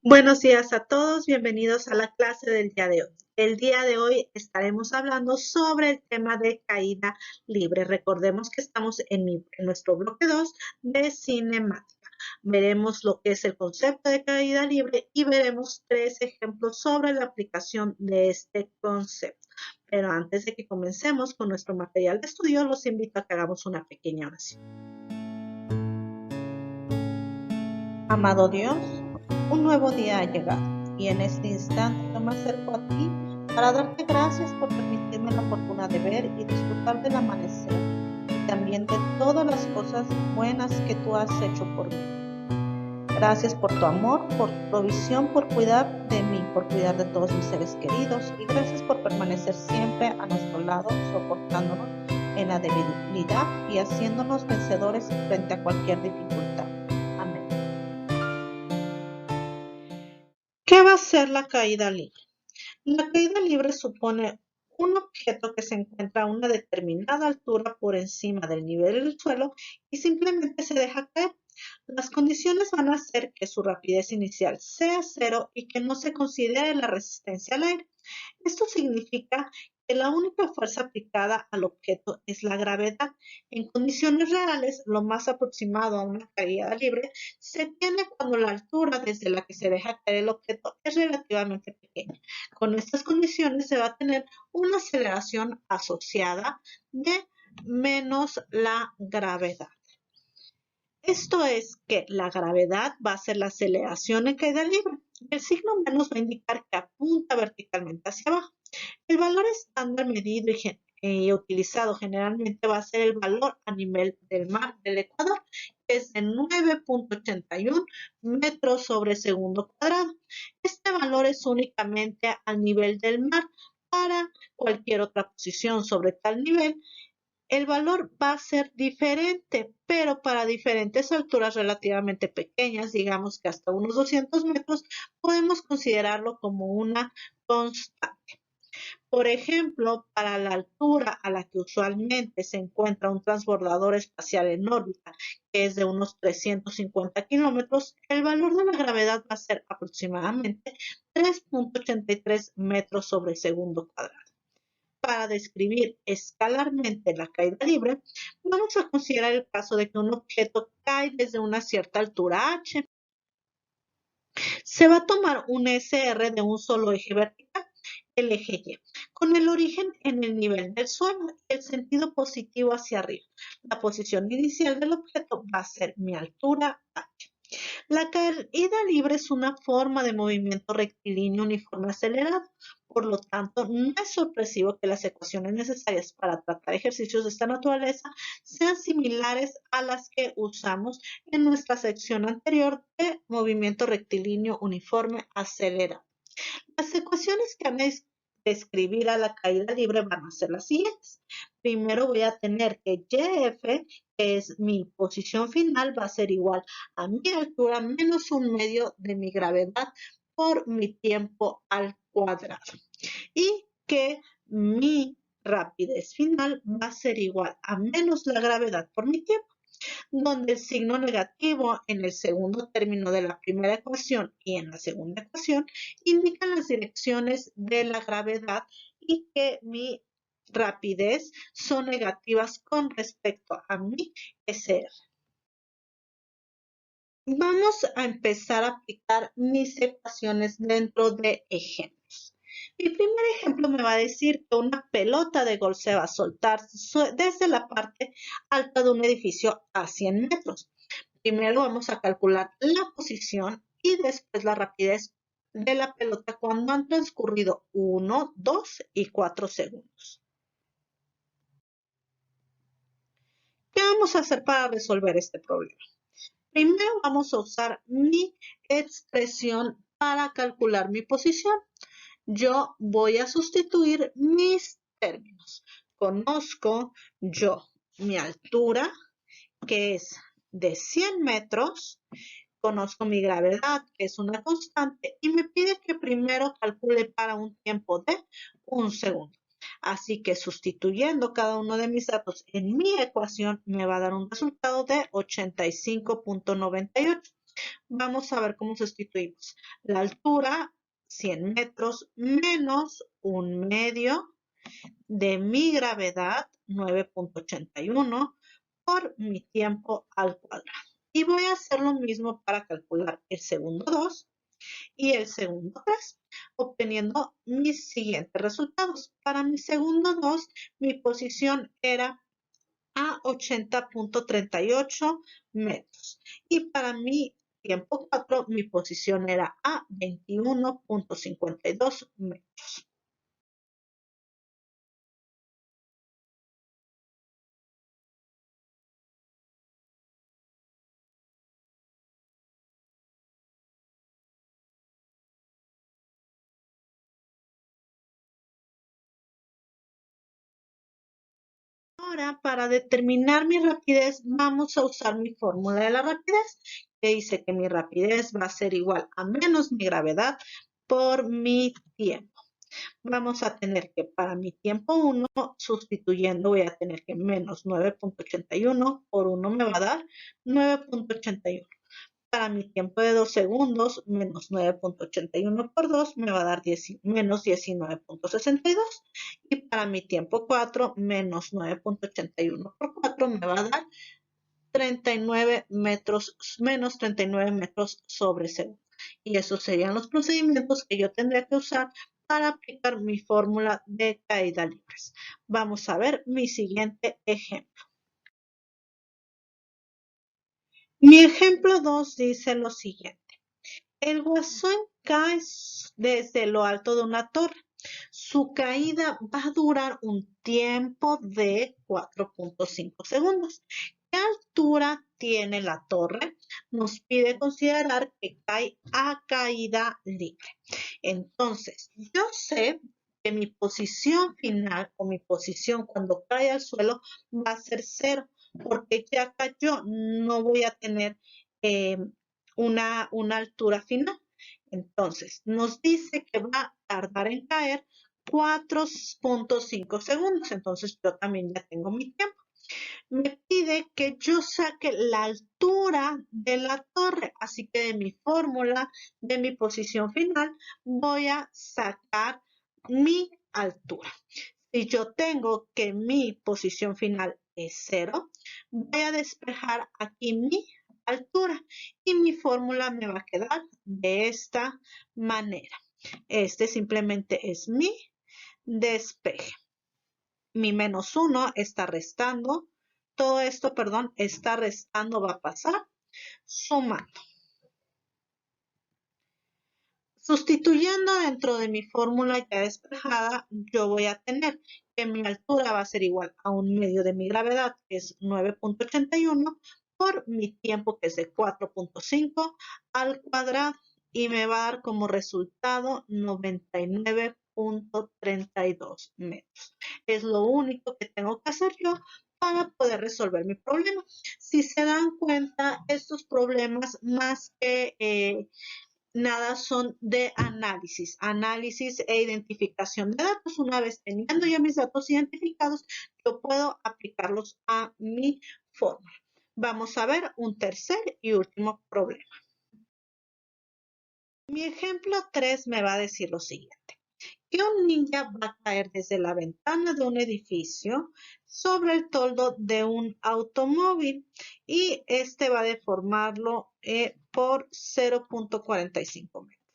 Buenos días a todos, bienvenidos a la clase del día de hoy. El día de hoy estaremos hablando sobre el tema de caída libre. Recordemos que estamos en nuestro bloque 2 de cinemática. Veremos lo que es el concepto de caída libre y veremos 3 ejemplos sobre la aplicación de este concepto. Pero antes de que comencemos con nuestro material de estudio, los invito a que hagamos una pequeña oración. Amado Dios, un nuevo día ha llegado y en este instante yo me acerco a ti para darte gracias por permitirme la fortuna de ver y disfrutar del amanecer y también de todas las cosas buenas que tú has hecho por mí. Gracias por tu amor, por tu provisión, por cuidar de mí, por cuidar de todos mis seres queridos y gracias por permanecer siempre a nuestro lado, soportándonos en la debilidad y haciéndonos vencedores frente a cualquier dificultad. ¿Qué va a ser la caída libre? La caída libre supone un objeto que se encuentra a una determinada altura por encima del nivel del suelo y simplemente se deja caer. Las condiciones van a hacer que su rapidez inicial sea cero y que no se considere la resistencia al aire. Esto significa que la única fuerza aplicada al objeto es la gravedad. En condiciones reales, lo más aproximado a una caída libre se tiene cuando la altura desde la que se deja caer el objeto es relativamente pequeña. Con estas condiciones se va a tener una aceleración asociada de menos la gravedad. Esto es que la gravedad va a ser la aceleración en caída libre. El signo menos va a indicar que apunta verticalmente hacia abajo. El valor estándar medido y utilizado generalmente va a ser el valor a nivel del mar del Ecuador, que es de 9.81 metros sobre segundo cuadrado. Este valor es únicamente al nivel del mar. Para cualquier otra posición sobre tal nivel, el valor va a ser diferente, pero para diferentes alturas relativamente pequeñas, digamos que hasta unos 200 metros, podemos considerarlo como una constante. Por ejemplo, para la altura a la que usualmente se encuentra un transbordador espacial en órbita, que es de unos 350 kilómetros, el valor de la gravedad va a ser aproximadamente 3.83 metros sobre segundo cuadrado. Para describir escalarmente la caída libre, vamos a considerar el caso de que un objeto cae desde una cierta altura h. Se va a tomar un SR de un solo eje vertical, el eje Y, con el origen en el nivel del suelo y el sentido positivo hacia arriba. La posición inicial del objeto va a ser mi altura h. La caída libre es una forma de movimiento rectilíneo uniforme acelerado. Por lo tanto, no es sorpresivo que las ecuaciones necesarias para tratar ejercicios de esta naturaleza sean similares a las que usamos en nuestra sección anterior de movimiento rectilíneo uniforme acelerado. Las ecuaciones que han describir a la caída libre van a ser las siguientes. Primero voy a tener que YF, que es mi posición final, va a ser igual a mi altura menos un medio de mi gravedad por mi tiempo al cuadrado. Y que mi rapidez final va a ser igual a menos la gravedad por mi tiempo, donde el signo negativo en el segundo término de la primera ecuación y en la segunda ecuación indican las direcciones de la gravedad y que mi rapidez son negativas con respecto a mi SR. Vamos a empezar a aplicar mis ecuaciones dentro de ejemplos. Mi primer ejemplo me va a decir que una pelota de golf se va a soltar desde la parte alta de un edificio a 100 metros. Primero vamos a calcular la posición y después la rapidez de la pelota cuando han transcurrido 1, 2 y 4 segundos. ¿Qué vamos a hacer para resolver este problema? Primero vamos a usar mi expresión para calcular mi posición. Yo voy a sustituir mis términos. Conozco yo mi altura, que es de 100 metros. Conozco mi gravedad, que es una constante, y me pide que primero calcule para un tiempo de un segundo. Así que sustituyendo cada uno de mis datos en mi ecuación, me va a dar un resultado de 85.98. Vamos a ver cómo sustituimos. La altura, 100 metros, menos un medio de mi gravedad, 9.81, por mi tiempo al cuadrado. Y voy a hacer lo mismo para calcular el segundo 2 y el segundo 3, obteniendo mis siguientes resultados. Para mi segundo 2, mi posición era a 80.38 metros. Y para mi tiempo 4, mi posición era a 21.52 metros. Ahora, para determinar mi rapidez, vamos a usar mi fórmula de la rapidez, que dice que mi rapidez va a ser igual a menos mi gravedad por mi tiempo. Vamos a tener que para mi tiempo 1, sustituyendo, voy a tener que menos 9.81 por 1 me va a dar 9.81. Para mi tiempo de 2 segundos, menos 9.81 por 2 me va a dar menos 19.62. Y para mi tiempo 4, menos 9.81 por 4 me va a dar 39 metros, menos 39 metros sobre segundo. Y esos serían los procedimientos que yo tendría que usar para aplicar mi fórmula de caída libres. Vamos a ver mi siguiente ejemplo. Mi ejemplo 2 dice lo siguiente. El guasón cae desde lo alto de una torre. Su caída va a durar un tiempo de 4.5 segundos. ¿Qué altura tiene la torre? Nos pide considerar que cae a caída libre. Entonces, yo sé que mi posición final o mi posición cuando cae al suelo va a ser 0, porque ya cayó, no voy a tener una altura final. Entonces, nos dice que va a tardar en caer 4.5 segundos. Entonces, yo también ya tengo mi tiempo. Me pide que yo saque la altura de la torre. Así que de mi fórmula, de mi posición final, voy a sacar mi altura. Si yo tengo que mi posición final es 0, voy a despejar aquí mi altura y mi fórmula me va a quedar de esta manera. Este simplemente es mi despeje. Mi menos 1 está restando. Todo esto, perdón, está restando, va a pasar sumando. Sustituyendo dentro de mi fórmula ya despejada, yo voy a tener que mi altura va a ser igual a un medio de mi gravedad, que es 9.81, por mi tiempo, que es de 4.5 al cuadrado, y me va a dar como resultado 99.32 metros. Es lo único que tengo que hacer yo para poder resolver mi problema. Si se dan cuenta, estos problemas más que nada son de análisis e identificación de datos. Una vez teniendo ya mis datos identificados, yo puedo aplicarlos a mi fórmula. Vamos a ver un tercer y último problema. Mi ejemplo 3 me va a decir lo siguiente. Que un ninja va a caer desde la ventana de un edificio sobre el toldo de un automóvil y este va a deformarlo por 0.45 metros.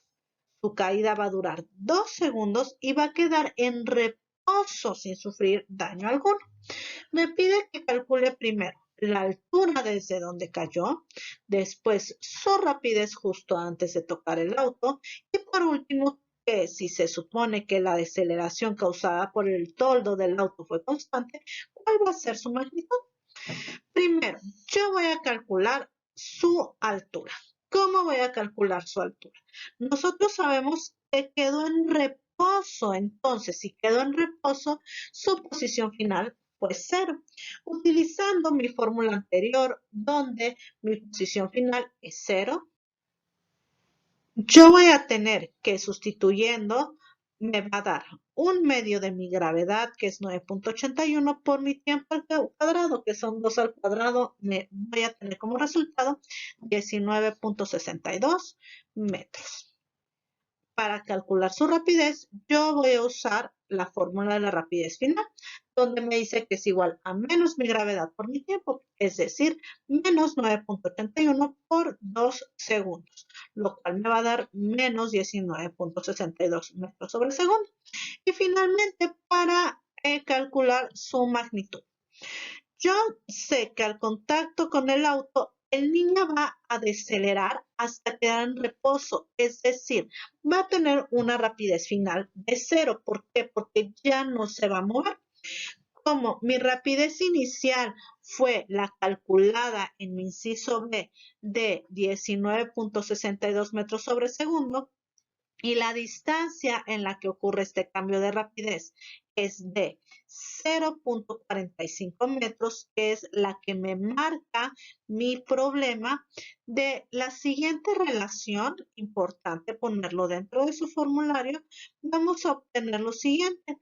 Su caída va a durar 2 segundos y va a quedar en reposo sin sufrir daño alguno. Me pide que calcule primero la altura desde donde cayó, después su rapidez justo antes de tocar el auto y por último que si se supone que la deceleración causada por el toldo del auto fue constante, ¿cuál va a ser su magnitud? Primero, yo voy a calcular su altura. ¿Cómo voy a calcular su altura? Nosotros sabemos que quedó en reposo, entonces si quedó en reposo, su posición final fue 0. Utilizando mi fórmula anterior, donde mi posición final es 0, yo voy a tener que sustituyendo me va a dar un medio de mi gravedad, que es 9.81 por mi tiempo al cuadrado, que son 2 al cuadrado, me voy a tener como resultado 19.62 metros. Para calcular su rapidez, yo voy a usar la fórmula de la rapidez final, donde me dice que es igual a menos mi gravedad por mi tiempo, es decir, menos 9.81 por 2 segundos, lo cual me va a dar menos 19.62 metros sobre segundo. Y finalmente, para calcular su magnitud. Yo sé que al contacto con el auto, el niño va a decelerar hasta quedar en reposo, es decir, va a tener una rapidez final de 0. ¿Por qué? Porque ya no se va a mover. Como mi rapidez inicial fue la calculada en mi inciso B de 19.62 metros sobre segundo, y la distancia en la que ocurre este cambio de rapidez es de 0.45 metros, que es la que me marca mi problema. De la siguiente relación, importante ponerlo dentro de su formulario, vamos a obtener lo siguiente,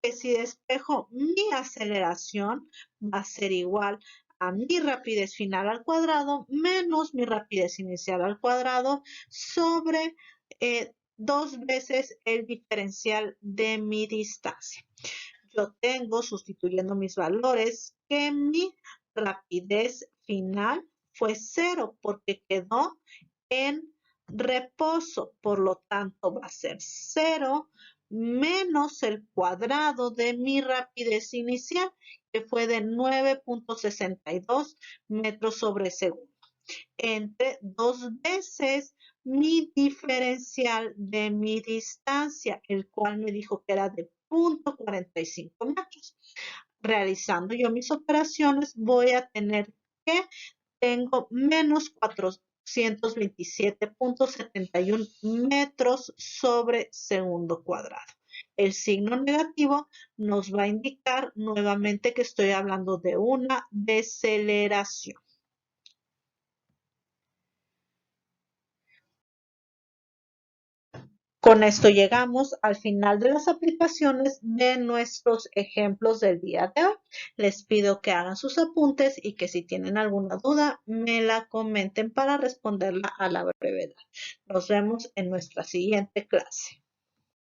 que si despejo mi aceleración va a ser igual a mi rapidez final al cuadrado menos mi rapidez inicial al cuadrado sobre 2 veces el diferencial de mi distancia. Yo tengo, sustituyendo mis valores, que mi rapidez final fue 0 porque quedó en reposo. Por lo tanto, va a ser 0 menos el cuadrado de mi rapidez inicial, que fue de 9.62 metros sobre segundo, entre 2 veces mi diferencial de mi distancia, el cual me dijo que era de 0.45 metros. Realizando yo mis operaciones, voy a tener que tengo menos 427.71 metros sobre segundo cuadrado. El signo negativo nos va a indicar nuevamente que estoy hablando de una deceleración. Con esto llegamos al final de las aplicaciones de nuestros ejemplos del día de hoy. Les pido que hagan sus apuntes y que si tienen alguna duda me la comenten para responderla a la brevedad. Nos vemos en nuestra siguiente clase.